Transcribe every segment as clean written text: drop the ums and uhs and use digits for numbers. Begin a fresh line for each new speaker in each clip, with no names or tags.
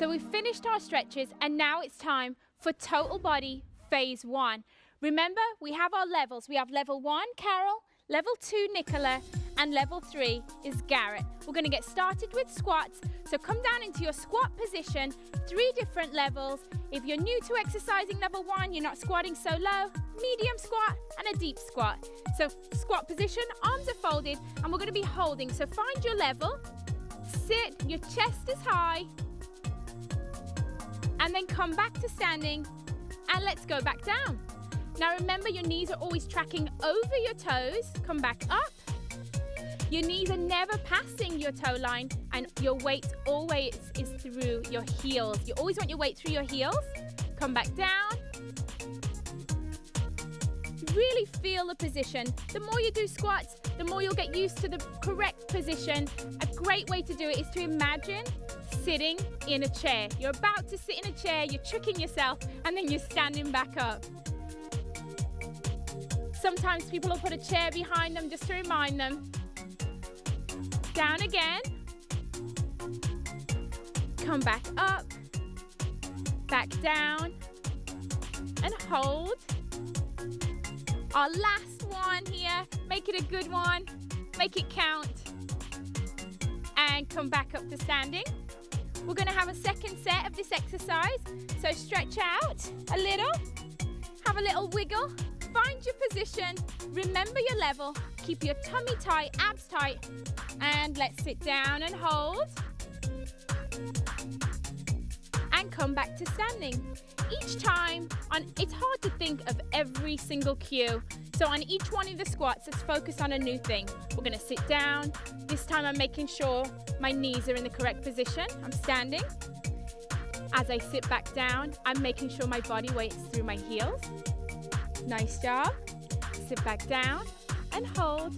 So we've finished our stretches and now it's time for total body phase 1. Remember, we have our levels. We have level 1, Carol, level 2, Nicola, and level 3 is Garrett. We're going to get started with squats. So come down into your squat position, 3 different levels. If you're new to exercising level 1, you're not squatting so low, medium squat and a deep squat. So squat position, arms are folded, and we're going to be holding. So find your level, sit, your chest is high, and then come back to standing, and let's go back down. Now remember, your knees are always tracking over your toes. Come back up. Your knees are never passing your toe line, and your weight always is through your heels. You always want your weight through your heels. Come back down. Really feel the position. The more you do squats, the more you'll get used to the correct position. A great way to do it is to imagine sitting in a chair. You're about to sit in a chair, you're tricking yourself, and then you're standing back up. Sometimes people will put a chair behind them just to remind them. Down again. Come back up. Back down. And hold. Our last one here. Make it a good one. Make it count. And come back up to standing. We're going to have a second set of this exercise. So stretch out a little. Have a little wiggle. Find your position. Remember your level. Keep your tummy tight, abs tight. And let's sit down and hold. And come back to standing. Each time, it's hard to think of every single cue. So on each one of the squats, let's focus on a new thing. We're going to sit down. This time I'm making sure my knees are in the correct position. I'm standing. As I sit back down, I'm making sure my body weight is through my heels. Nice job. Sit back down and hold.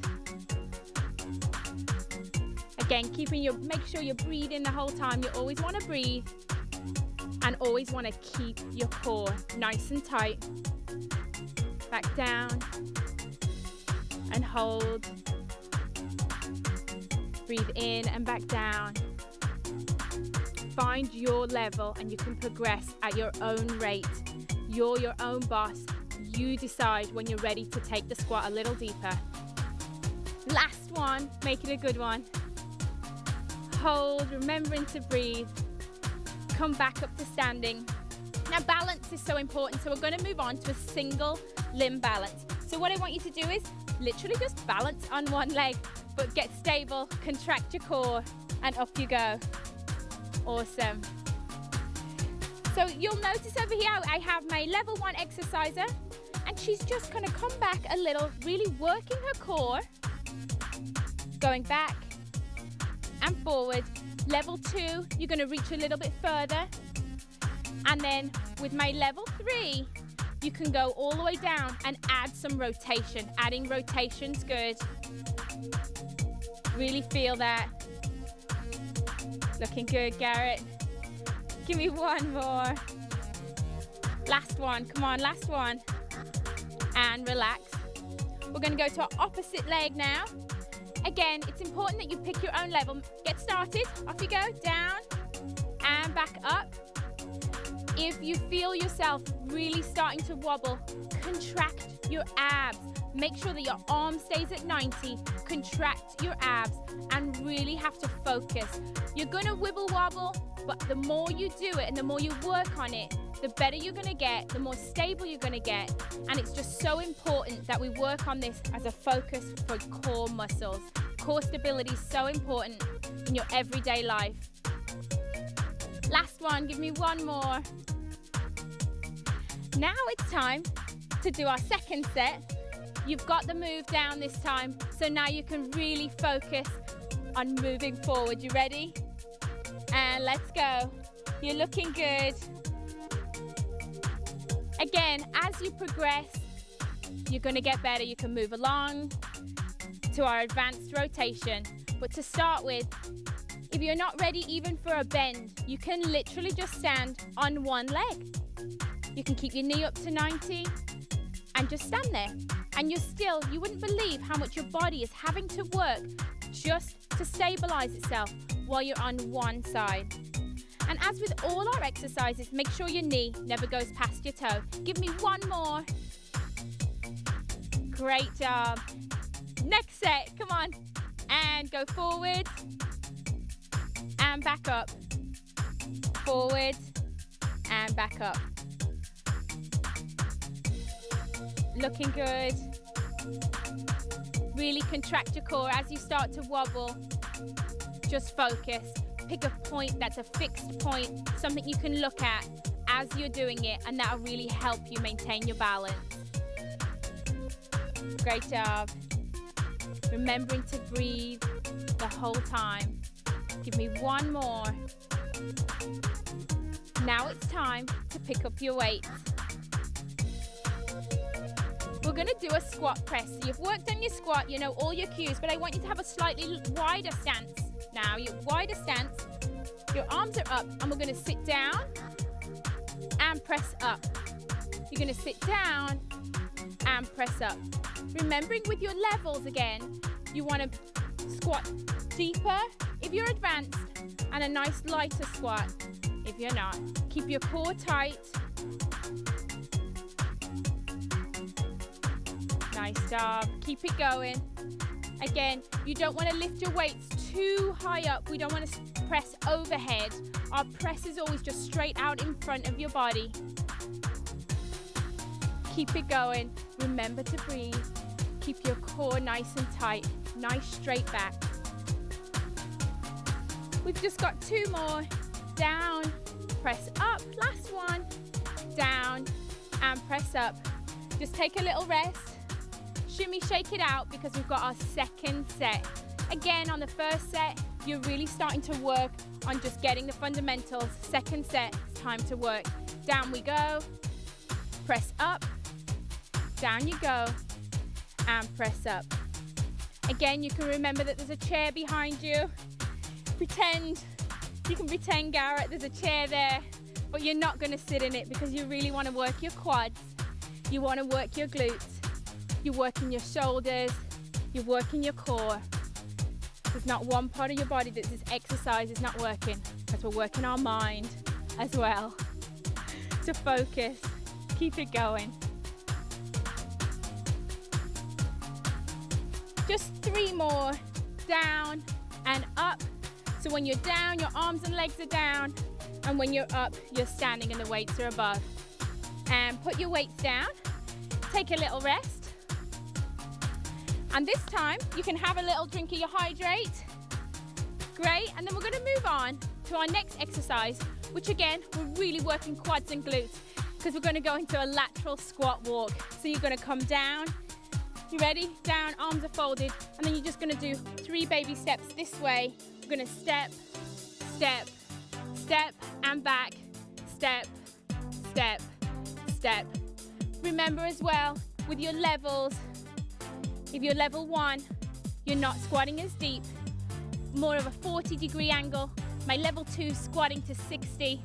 Again, make sure you're breathing the whole time. You always want to breathe and always want to keep your core nice and tight. Back down and hold. Breathe in and back down. Find your level and you can progress at your own rate. You're your own boss. You decide when you're ready to take the squat a little deeper. Last one, make it a good one. Hold, remembering to breathe. Come back up to standing. Now balance is so important, so we're going to move on to a single limb balance. So what I want you to do is literally just balance on one leg, but get stable, contract your core, and up you go. Awesome. So you'll notice over here I have my level 1 exerciser, and she's just going to come back a little, really working her core, going back and forward. Level 2, you're going to reach a little bit further. And then with my level 3, you can go all the way down and add some rotation. Adding rotation's good. Really feel that. Looking good, Garrett. Give me one more. Last one, come on, last one. And relax. We're going to go to our opposite leg now. Again, it's important that you pick your own level. Get started, off you go, down and back up. If you feel yourself really starting to wobble, contract your abs. Make sure that your arm stays at 90, contract your abs and really have to focus. You're gonna wibble wobble, but the more you do it and the more you work on it, the better you're gonna get, the more stable you're gonna get. And it's just so important that we work on this as a focus for core muscles. Core stability is so important in your everyday life. Last one, give me one more. Now it's time to do our second set. You've got the move down this time, so now you can really focus on moving forward. You ready? And let's go. You're looking good. Again, as you progress, you're going to get better. You can move along to our advanced rotation. But to start with, if you're not ready even for a bend, you can literally just stand on one leg. You can keep your knee up to 90 and just stand there. And you wouldn't believe how much your body is having to work just to stabilize itself while you're on one side. And as with all our exercises, make sure your knee never goes past your toe. Give me one more. Great job. Next set, come on. And go forward. And back up. Forward. And back up. Looking good. Really contract your core as you start to wobble. Just focus. Pick a point that's a fixed point, something you can look at as you're doing it, and that'll really help you maintain your balance. Great job. Remembering to breathe the whole time. Give me one more. Now it's time to pick up your weights. We're going to do a squat press. So you've worked on your squat, you know all your cues, but I want you to have a slightly wider stance. Now, your wider stance, your arms are up, and we're going to sit down and press up. You're going to sit down and press up. Remembering with your levels again, you want to squat deeper if you're advanced, and a nice lighter squat if you're not. Keep your core tight. Nice job. Keep it going. Again, you don't want to lift your weights too high up. We don't want to press overhead. Our press is always just straight out in front of your body. Keep it going. Remember to breathe. Keep your core nice and tight. Nice straight back. We've just got two more. Down, press up. Last one. Down and press up. Just take a little rest. Shimmy, shake it out because we've got our second set. Again, on the first set, you're really starting to work on just getting the fundamentals. Second set, it's time to work. Down we go. Press up. Down you go. And press up. Again, you can remember that there's a chair behind you. You can pretend, Garrett, there's a chair there, but you're not going to sit in it because you really want to work your quads. You want to work your glutes. You're working your shoulders. You're working your core. There's not one part of your body that this exercise is not working, because we're working our mind as well. To focus. Keep it going. Just three more. Down and up. So when you're down, your arms and legs are down. And when you're up, you're standing and the weights are above. And put your weights down. Take a little rest. And this time, you can have a little drink of your hydrate. Great. And then we're going to move on to our next exercise, which again, we're really working quads and glutes because we're going to go into a lateral squat walk. So you're going to come down. You ready? Down, arms are folded. And then you're just going to do 3 baby steps this way. We're going to step, step, step, and back. Step, step, step. Remember as well, with your levels, if you're level 1, you're not squatting as deep, more of a 40-degree angle. My level 2 squatting to 60.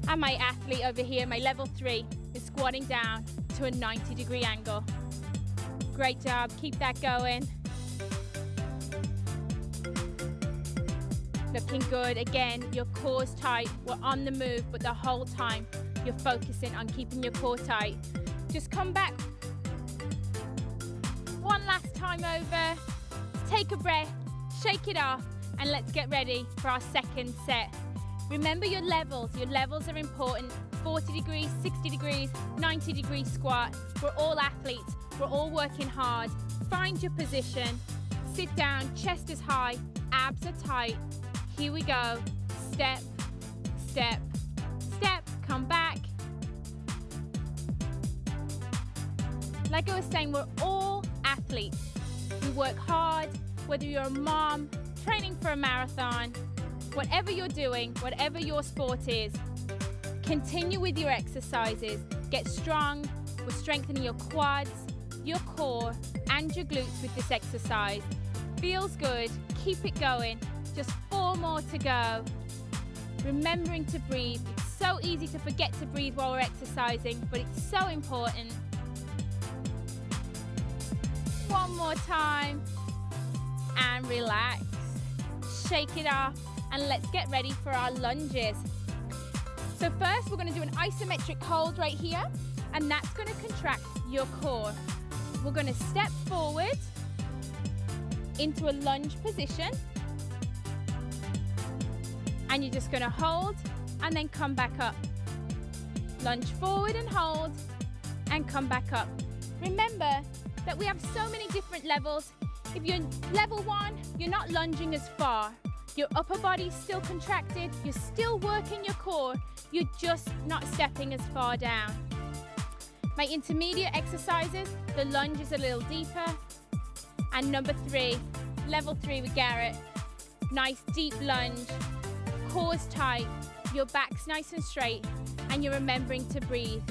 And my athlete over here, my level 3, is squatting down to a 90-degree angle. Great job, keep that going. Looking good. Again, your core's tight. We're on the move, but the whole time you're focusing on keeping your core tight. Just come back. One last time over. Take a breath, shake it off, and let's get ready for our second set. Remember your levels. Your levels are important. 40 degrees, 60 degrees, 90 degree squat. We're all athletes. We're all working hard. Find your position. Sit down, chest is high, abs are tight. Here we go. Step, step, step. Come back. Like I was saying, we're all athletes. We work hard, whether you're a mom, training for a marathon, whatever you're doing, whatever your sport is, continue with your exercises. Get strong. We're strengthening your quads, your core, and your glutes with this exercise. Feels good. Keep it going. Just 4 more to go. Remembering to breathe. It's so easy to forget to breathe while we're exercising, but it's so important. One more time. And relax. Shake it off. and let's get ready for our lunges. So first we're going to do an isometric hold right here, and that's going to contract your core. We're going to step forward into a lunge position, and you're just going to hold and then come back up. Lunge forward and hold and come back up. Remember that we have so many different levels. If you're level 1, you're not lunging as far. Your upper body's still contracted, you're still working your core, you're just not stepping as far down. My intermediate exercises, the lunge is a little deeper. And number 3, level 3 with Garrett. Nice deep lunge, core's tight, your back's nice and straight, and you're remembering to breathe.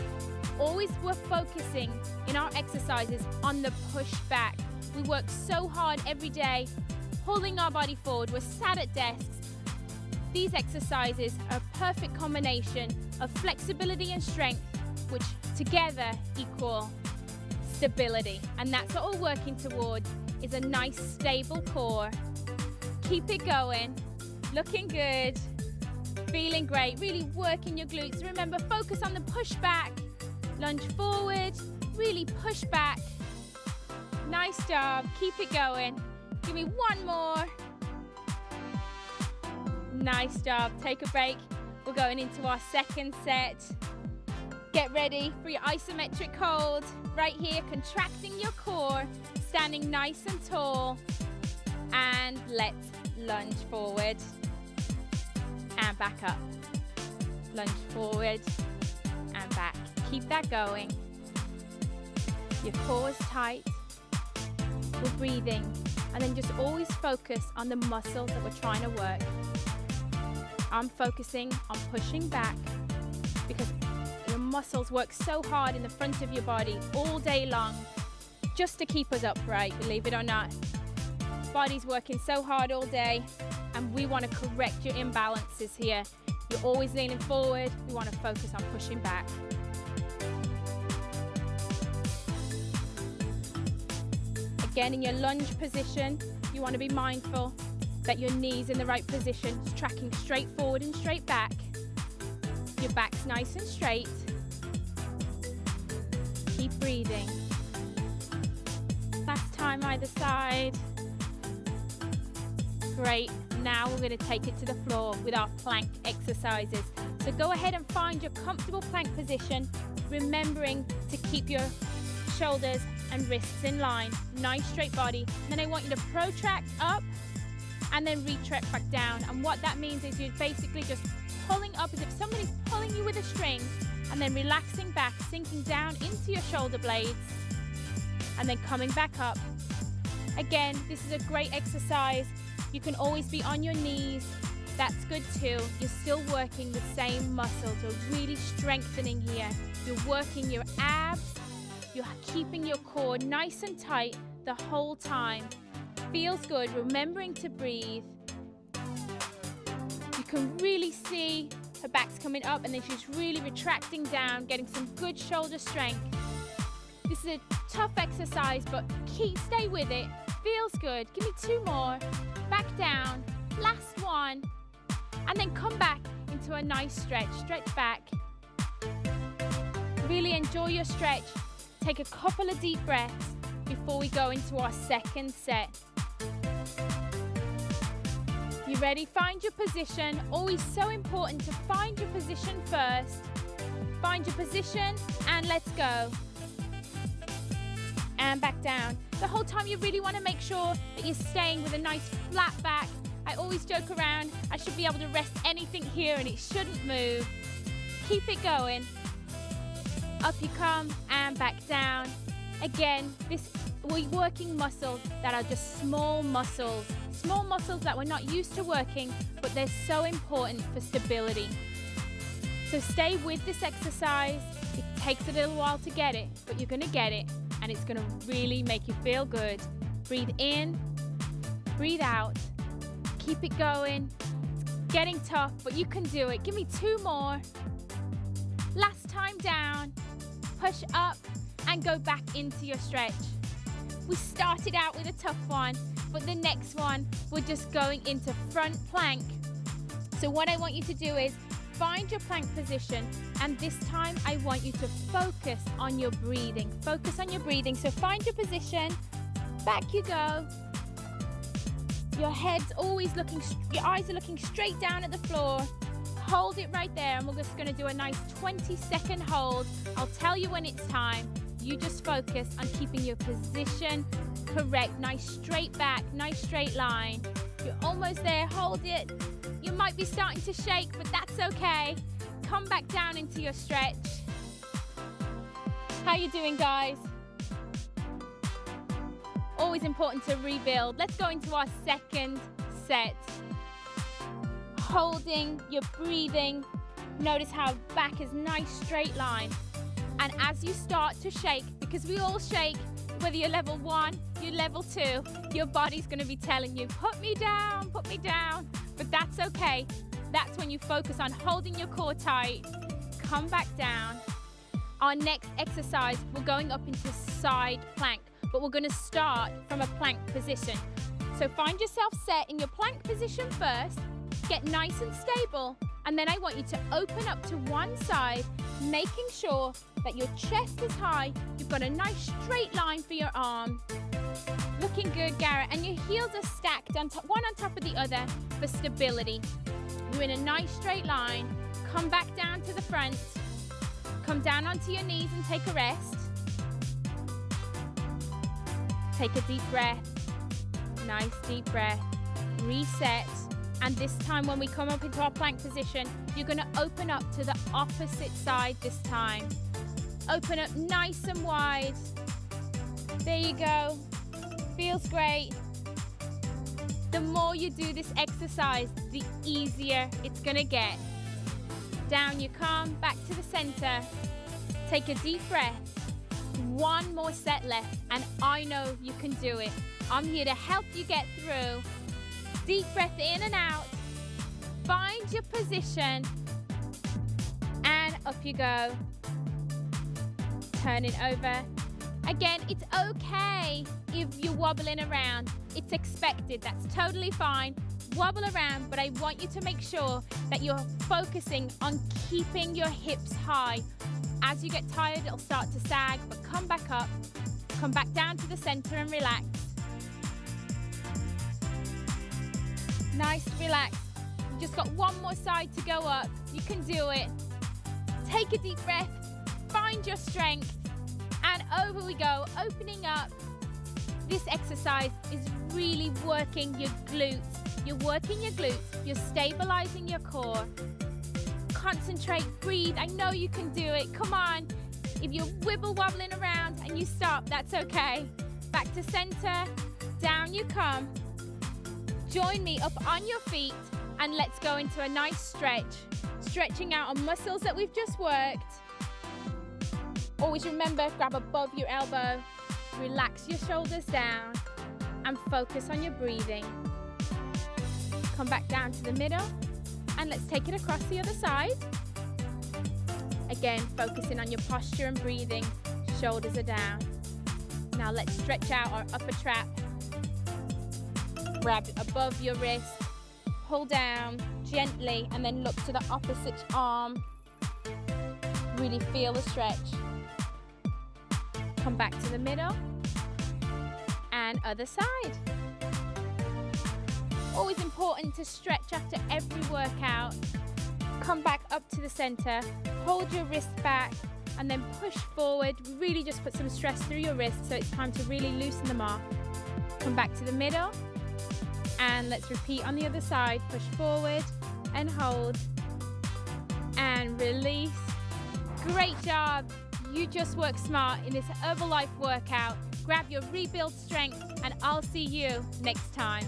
Always we're focusing in our exercises on the push back. We work so hard every day, pulling our body forward. We're sat at desks. These exercises are a perfect combination of flexibility and strength, which together equal stability. And that's what we're working toward, is a nice stable core. Keep it going, looking good, feeling great, really working your glutes. Remember, focus on the push back, lunge forward, really push back. Nice job, keep it going. Give me one more. Nice job, take a break. We're going into our second set. Get ready for your isometric hold. Right here, contracting your core, standing nice and tall. And let's lunge forward and back up. Lunge forward and back. Keep that going. Your core is tight. We're breathing, and then just always focus on the muscles that we're trying to work. I'm focusing on pushing back because your muscles work so hard in the front of your body all day long just to keep us upright, believe it or not. Body's working so hard all day, and we want to correct your imbalances here. You're always leaning forward. We want to focus on pushing back. Again, in your lunge position, you want to be mindful that your knee's in the right position, it's tracking straight forward and straight back. Your back's nice and straight. Keep breathing. Last time either side. Great. Now we're going to take it to the floor with our plank exercises. So go ahead and find your comfortable plank position, remembering to keep your shoulders and wrists in line. Nice straight body. And then I want you to protract up and then retract back down. And what that means is you're basically just pulling up as if somebody's pulling you with a string, and then relaxing back, sinking down into your shoulder blades, and then coming back up. Again, this is a great exercise. You can always be on your knees. That's good too. You're still working the same muscles. You're really strengthening here. You're working your abs. You're keeping your core nice and tight the whole time. Feels good, remembering to breathe. You can really see her back's coming up, and then she's really retracting down, getting some good shoulder strength. This is a tough exercise, but stay with it. Feels good. Give me 2 more. Back down. Last one. And then come back into a nice stretch. Stretch back. Really enjoy your stretch. Take a couple of deep breaths before we go into our second set. You ready? Find your position. Always so important to find your position first. Find your position and let's go. And back down. The whole time you really want to make sure that you're staying with a nice flat back. I always joke around, I should be able to rest anything here and it shouldn't move. Keep it going. Up you come and back down. Again, we're working muscles that are just small muscles that we're not used to working, but they're so important for stability. So stay with this exercise. It takes a little while to get it, but you're gonna get it, and it's gonna really make you feel good. Breathe in, breathe out, keep it going. It's getting tough, but you can do it. Give me 2 more. Last time down, push up and go back into your stretch. We started out with a tough one, but the next one, we're just going into front plank So what I want you to do is find your plank position, and this time I want you to focus on your breathing. Focus on your breathing. So find your position, back you go. Your head's always looking, your eyes are looking straight down at the floor. Hold it right there, and we're just gonna do a nice 20-second hold. I'll tell you when it's time. You just focus on keeping your position correct. Nice straight back, nice straight line. You're almost there, hold it. You might be starting to shake, but that's okay. Come back down into your stretch. How you doing, guys? Always important to rebuild. Let's go into our second set. Holding, you're breathing. Notice how back is nice straight line. And as you start to shake, because we all shake, whether you're level 1, you're level 2, your body's gonna be telling you, put me down, but that's okay. That's when you focus on holding your core tight. Come back down. Our next exercise, we're going up into side plank, but we're gonna start from a plank position. So find yourself set in your plank position first, get nice and stable, and then I want you to open up to one side, making sure that your chest is high, you've got a nice straight line for your arm. Looking good, Garrett, and your heels are stacked on top, one on top of the other for stability. You're in a nice straight line. Come back down to the front. Come down onto your knees and take a rest. Take a deep breath. Nice deep breath. Reset. And this time when we come up into our plank position, you're gonna open up to the opposite side this time. Open up nice and wide. There you go. Feels great. The more you do this exercise, the easier it's gonna get. Down you come, back to the center. Take a deep breath. One more set left, and I know you can do it. I'm here to help you get through. Deep breath in and out. Find your position, and up you go. Turn it over. Again, it's okay if you're wobbling around. It's expected, that's totally fine. Wobble around, but I want you to make sure that you're focusing on keeping your hips high. As you get tired, it'll start to sag, but come back up. Come back down to the center and relax. Nice, relax. You just got one more side to go up. You can do it. Take a deep breath, find your strength, and over we go, opening up. This exercise is really working your glutes. You're working your glutes, you're stabilizing your core. Concentrate, breathe, I know you can do it, come on. If you're wibble wobbling around and you stop, that's okay. Back to center, down you come. Join me up on your feet and let's go into a nice stretch. Stretching out our muscles that we've just worked. Always remember, grab above your elbow, relax your shoulders down, and focus on your breathing. Come back down to the middle, and let's take it across the other side. Again, focusing on your posture and breathing, shoulders are down. Now let's stretch out our upper trap. Grab above your wrist, pull down gently, and then look to the opposite arm. Really feel the stretch. Come back to the middle and other side. Always important to stretch after every workout. Come back up to the center, hold your wrist back, and then push forward. Really just put some stress through your wrist, so it's time to really loosen them off. Come back to the middle, and let's repeat on the other side. Push forward and hold, and release. Great job. You just work smart in this Herbalife workout. Grab your rebuild strength, and I'll see you next time.